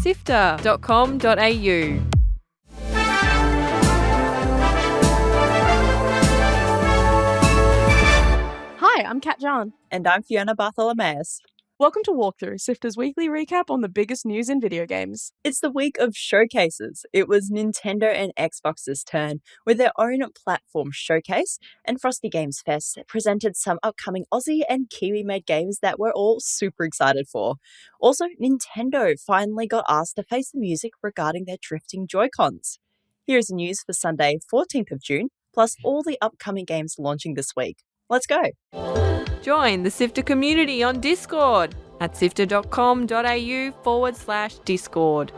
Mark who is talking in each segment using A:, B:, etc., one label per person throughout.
A: SIFTER.com.au.
B: Hi, I'm Kat John.
C: And I'm Fiona Bartholomeus.
B: Welcome to Walkthrough, SIFTER's weekly recap on the biggest news in video games.
C: It's the week of showcases. It was Nintendo and Xbox's turn with their own platform showcase, and Frosty Games Fest presented some upcoming Aussie and Kiwi made games that we're all super excited for. Also, Nintendo finally got asked to face the music regarding their drifting Joy-Cons. Here's the news for Sunday, 14th of June, plus all the upcoming games launching this week. Let's go!
A: Join the SIFTER community on Discord at sifter.com.au/Discord.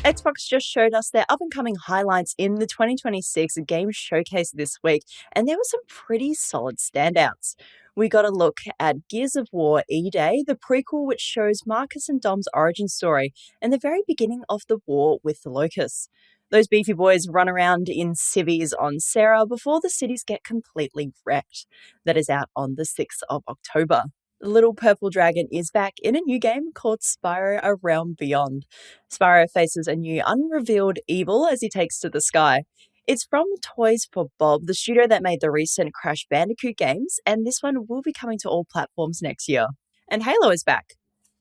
C: Xbox just showed us their up-and-coming highlights in the 2026 Game Showcase this week, and there were some pretty solid standouts. We got a look at Gears of War E-Day, the prequel which shows Marcus and Dom's origin story and the very beginning of the war with the Locusts. Those beefy boys run around in civvies on Sarah before the cities get completely wrecked. That is out on the 6th of October. The little purple dragon is back in a new game called Spyro: A Realm Beyond. Spyro faces a new unrevealed evil as he takes to the sky. It's from Toys for Bob, the studio that made the recent Crash Bandicoot games, and this one will be coming to all platforms next year. And Halo is back.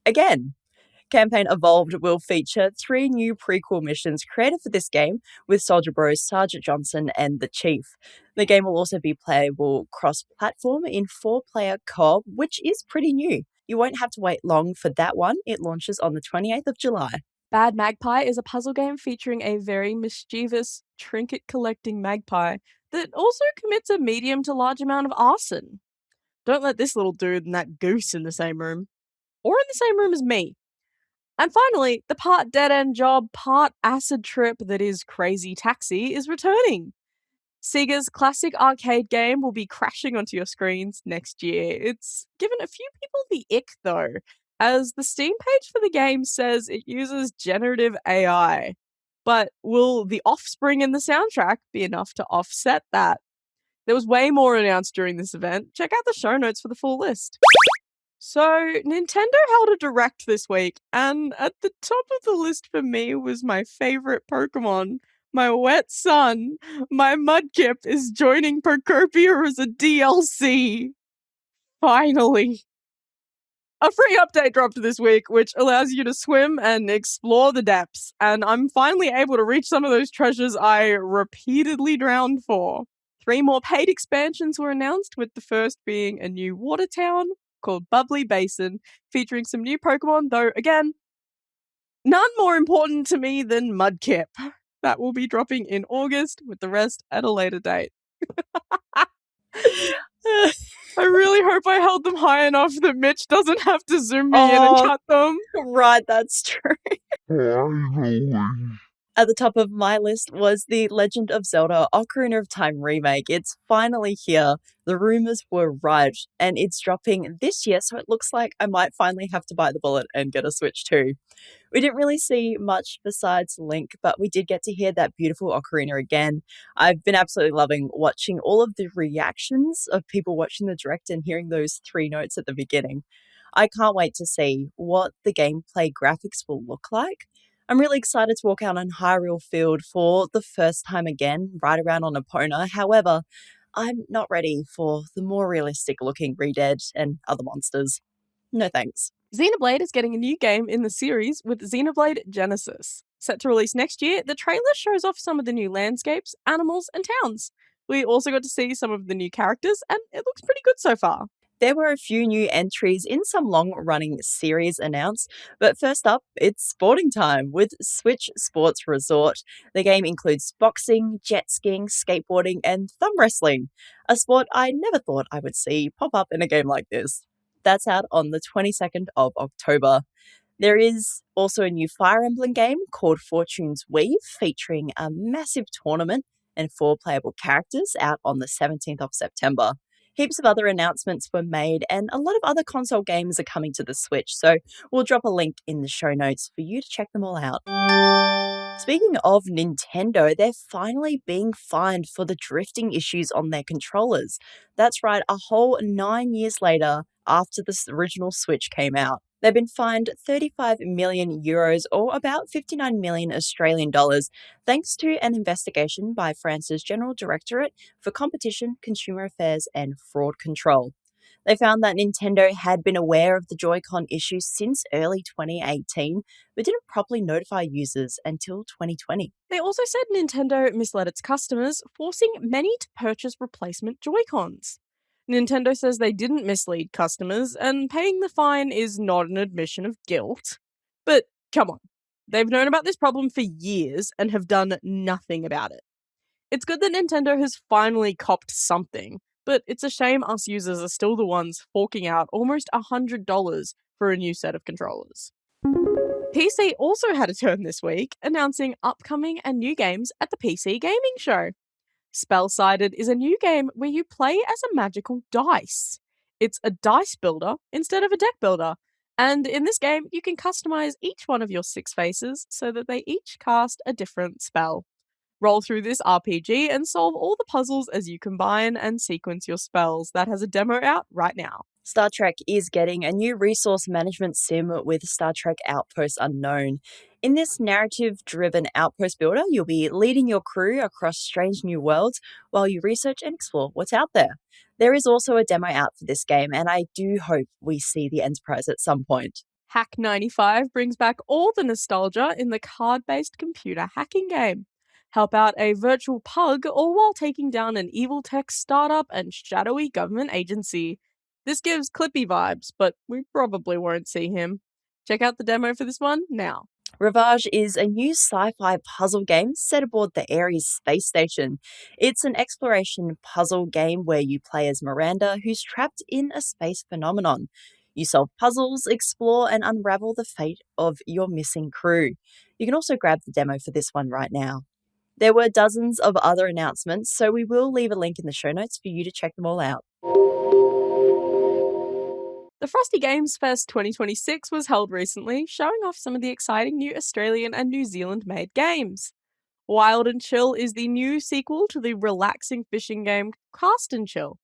C: Again. Campaign Evolved will feature 3 new prequel missions created for this game with Soldier Bros, Sergeant Johnson, and the Chief. The game will also be playable cross-platform in 4-player co-op, which is pretty new. You won't have to wait long for that one. It launches on the 28th of July.
B: Bad Magpie is a puzzle game featuring a very mischievous trinket-collecting magpie that also commits a medium to large amount of arson. Don't let this little dude and that goose in the same room. Or in the same room as me. And finally, the part dead-end job, part acid trip that is Crazy Taxi is returning. Sega's classic arcade game will be crashing onto your screens next year. It's given a few people the ick, though, as the Steam page for the game says it uses generative AI. But will the offspring in the soundtrack be enough to offset that? There was way more announced during this event. Check out the show notes for the full list. So, Nintendo held a direct this week, and at the top of the list for me was my favorite Pokemon, my wet son. My Mudkip is joining Pokopia as a DLC. Finally. A free update dropped this week, which allows you to swim and explore the depths, and I'm finally able to reach some of those treasures I repeatedly drowned for. 3 more paid expansions were announced, with the first being a new water town called Bubbly Basin, featuring some new Pokemon, though, again, none more important to me than Mudkip. That will be dropping in August, with the rest at a later date. I really hope I held them high enough that Mitch doesn't have to zoom me in and cut them.
C: Right, that's true. At the top of my list was The Legend of Zelda Ocarina of Time remake. It's finally here. The rumors were right, and it's dropping this year, so it looks like I might finally have to bite the bullet and get a Switch too. We didn't really see much besides Link, but we did get to hear that beautiful Ocarina again. I've been absolutely loving watching all of the reactions of people watching the direct and hearing those 3 notes at the beginning. I can't wait to see what the gameplay graphics will look like. I'm really excited to walk out on Hyrule Field for the first time again, ride around on Epona. However, I'm not ready for the more realistic looking Red and other monsters. No thanks.
B: Xenoblade is getting a new game in the series with Xenoblade Genesis. Set to release next year, the trailer shows off some of the new landscapes, animals, and towns. We also got to see some of the new characters, and it looks pretty good so far.
C: There were a few new entries in some long-running series announced, but first up, it's sporting time with Switch Sports Resort. The game includes boxing, jet skiing, skateboarding, and thumb wrestling, a sport I never thought I would see pop up in a game like this. That's out on the 22nd of October. There is also a new Fire Emblem game called Fortune's Weave, featuring a massive tournament and 4 playable characters, out on the 17th of September. Heaps of other announcements were made, and a lot of other console games are coming to the Switch, so we'll drop a link in the show notes for you to check them all out. Speaking of Nintendo, they're finally being fined for the drifting issues on their controllers. That's right, a whole 9 years later after the original Switch came out. They've been fined 35 million euros or about 59 million Australian dollars thanks to an investigation by France's General Directorate for Competition, Consumer Affairs and Fraud Control. They found that Nintendo had been aware of the Joy-Con issue since early 2018, but didn't properly notify users until 2020.
B: They also said Nintendo misled its customers, forcing many to purchase replacement Joy-Cons. Nintendo says they didn't mislead customers, and paying the fine is not an admission of guilt. But come on, they've known about this problem for years and have done nothing about it. It's good that Nintendo has finally copped something, but it's a shame us users are still the ones forking out almost $100 for a new set of controllers. PC also had a turn this week, announcing upcoming and new games at the PC Gaming Show. Spellsided is a new game where you play as a magical dice. It's a dice builder instead of a deck builder, and in this game you can customize each one of your 6 faces so that they each cast a different spell. Roll through this RPG and solve all the puzzles as you combine and sequence your spells. That has a demo out right now.
C: Star Trek is getting a new resource management sim with Star Trek Outpost Unknown. In this narrative-driven outpost builder, you'll be leading your crew across strange new worlds while you research and explore what's out there. There is also a demo out for this game, and I do hope we see the Enterprise at some point.
B: Hack 95 brings back all the nostalgia in the card-based computer hacking game. Help out a virtual pug all while taking down an evil tech startup and shadowy government agency. This gives Clippy vibes, but we probably won't see him. Check out the demo for this one now.
C: Ravage is a new sci-fi puzzle game set aboard the Ares space station. It's an exploration puzzle game where you play as Miranda, who's trapped in a space phenomenon. You solve puzzles, explore, and unravel the fate of your missing crew. You can also grab the demo for this one right now. There were dozens of other announcements, so we will leave a link in the show notes for you to check them all out.
B: The Frosty Games Fest 2026 was held recently, showing off some of the exciting new Australian and New Zealand-made games. Wild and Chill is the new sequel to the relaxing fishing game Cast and Chill.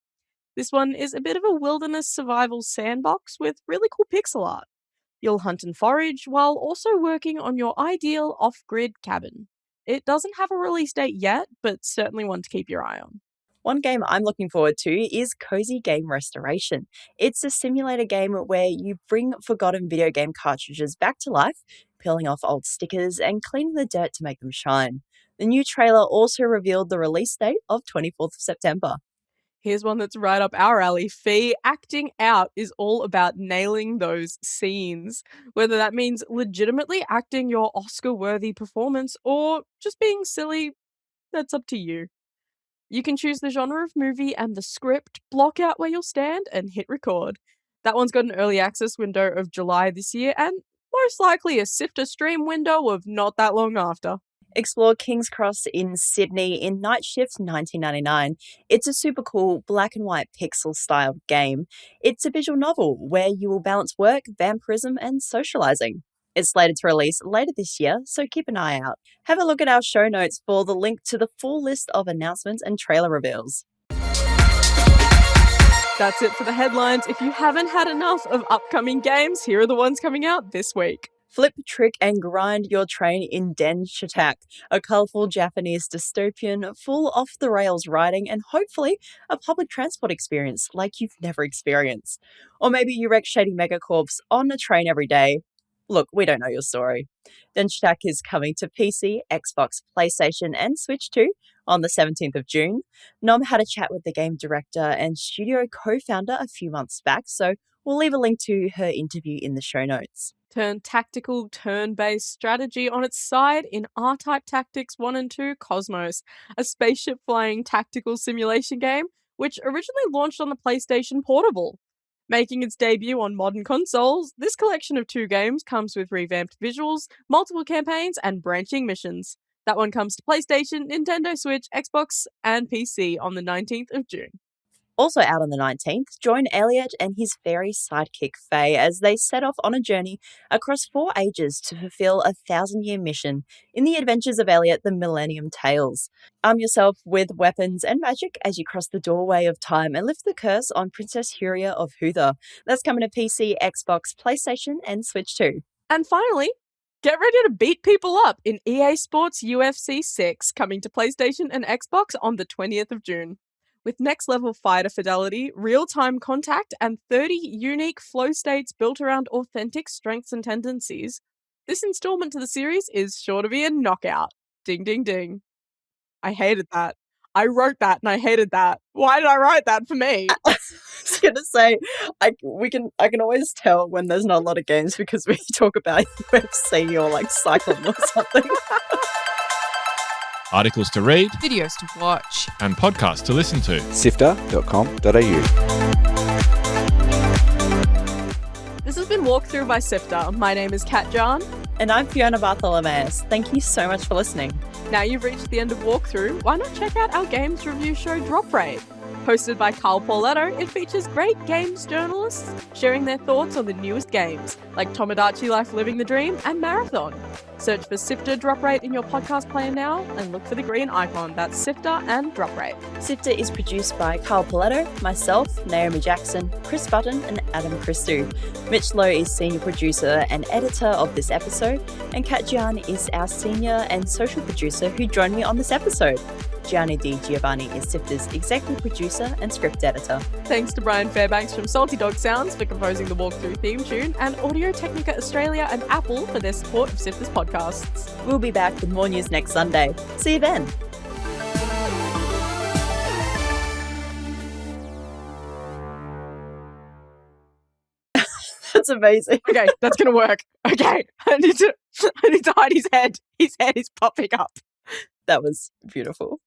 B: This one is a bit of a wilderness survival sandbox with really cool pixel art. You'll hunt and forage while also working on your ideal off-grid cabin. It doesn't have a release date yet, but certainly one to keep your eye on.
C: One game I'm looking forward to is Cozy Game Restoration. It's a simulator game where you bring forgotten video game cartridges back to life, peeling off old stickers and cleaning the dirt to make them shine. The new trailer also revealed the release date of 24th of September.
B: Here's one that's right up our alley. Fee, acting out is all about nailing those scenes. Whether that means legitimately acting your Oscar-worthy performance or just being silly, that's up to you. You can choose the genre of movie and the script, block out where you'll stand, and hit record. That one's got an early access window of July this year and most likely a SIFTER stream window of not that long after.
C: Explore King's Cross in Sydney in Night Shift 1999. It's a super cool black and white pixel-styled game. It's a visual novel where you will balance work, vampirism, and socializing. It's slated to release later this year, so keep an eye out. Have a look at our show notes for the link to the full list of announcements and trailer reveals.
B: That's it for the headlines. If you haven't had enough of upcoming games, here are the ones coming out this week.
C: Flip, trick, and grind your train in DENSHATTACK, a colourful Japanese dystopian full off-the-rails riding and hopefully a public transport experience like you've never experienced. Or maybe you wreck shady megacorps on a train every day. Look, we don't know your story. DENSHATTACK is coming to PC, Xbox, PlayStation, and Switch 2 on the 17th of June. Nom had a chat with the game director and studio co-founder a few months back, so we'll leave a link to her interview in the show notes.
B: Turn tactical, turn-based strategy on its side in R-Type Tactics 1 and 2 Cosmos, a spaceship-flying tactical simulation game which originally launched on the PlayStation Portable. Making its debut on modern consoles, this collection of 2 games comes with revamped visuals, multiple campaigns, and branching missions. That one comes to PlayStation, Nintendo Switch, Xbox, and PC on the 19th of June.
C: Also out on the 19th, join ELLIOT and his fairy sidekick Faye as they set off on a journey across 4 ages to fulfill a 1,000-year mission in the adventures of ELLIOT, the Millennium Tales. Arm yourself with weapons and magic as you cross the doorway of time and lift the curse on Princess Huria of Hutha. That's coming to PC, Xbox, PlayStation, and Switch too.
B: And finally, get ready to beat people up in EA Sports UFC 6, coming to PlayStation and Xbox on the 20th of June. With next-level fighter fidelity, real-time contact, and 30 unique flow states built around authentic strengths and tendencies, this installment to the series is sure to be a knockout. Ding, ding, ding. I hated that. I wrote that and I hated that. Why did I write that for me?
C: I was going to say, I can always tell when there's not a lot of games because we talk about UFC or like cycling or something.
D: Articles to read,
A: Videos to watch.
D: and podcasts to listen to.
E: SIFTER.com.au.
B: This has been Walkthrough by SIFTER. My name is Kat John.
C: And I'm Fiona Bartholomeus. Thank you so much for listening.
B: Now you've reached the end of Walkthrough, why not check out our games review show Drop Rate? Hosted by Carl Pauletto, it features great games journalists sharing their thoughts on the newest games, like Tomodachi Life Living the Dream and Marathon. Search for SIFTER Drop Rate in your podcast player now and look for the green icon. That's SIFTER and Drop Rate.
C: SIFTER is produced by Carl Pauletto, myself, Naomi Jackson, Chris Button, and Adam Christou. Mitch Lowe is senior producer and editor of this episode, and Kat Gian is our senior and social producer who joined me on this episode. Gianni Di Giovanni is SIFTER's executive producer and script editor.
B: Thanks to Brian Fairbanks from Salty Dog Sounds for composing the Walkthrough theme tune, and Audio Technica Australia and Apple for their support of SIFTER's podcasts.
C: We'll be back with more news next Sunday. See you then. That's amazing.
B: Okay, that's gonna work. Okay, I need to hide his head. His head is popping up.
C: That was beautiful.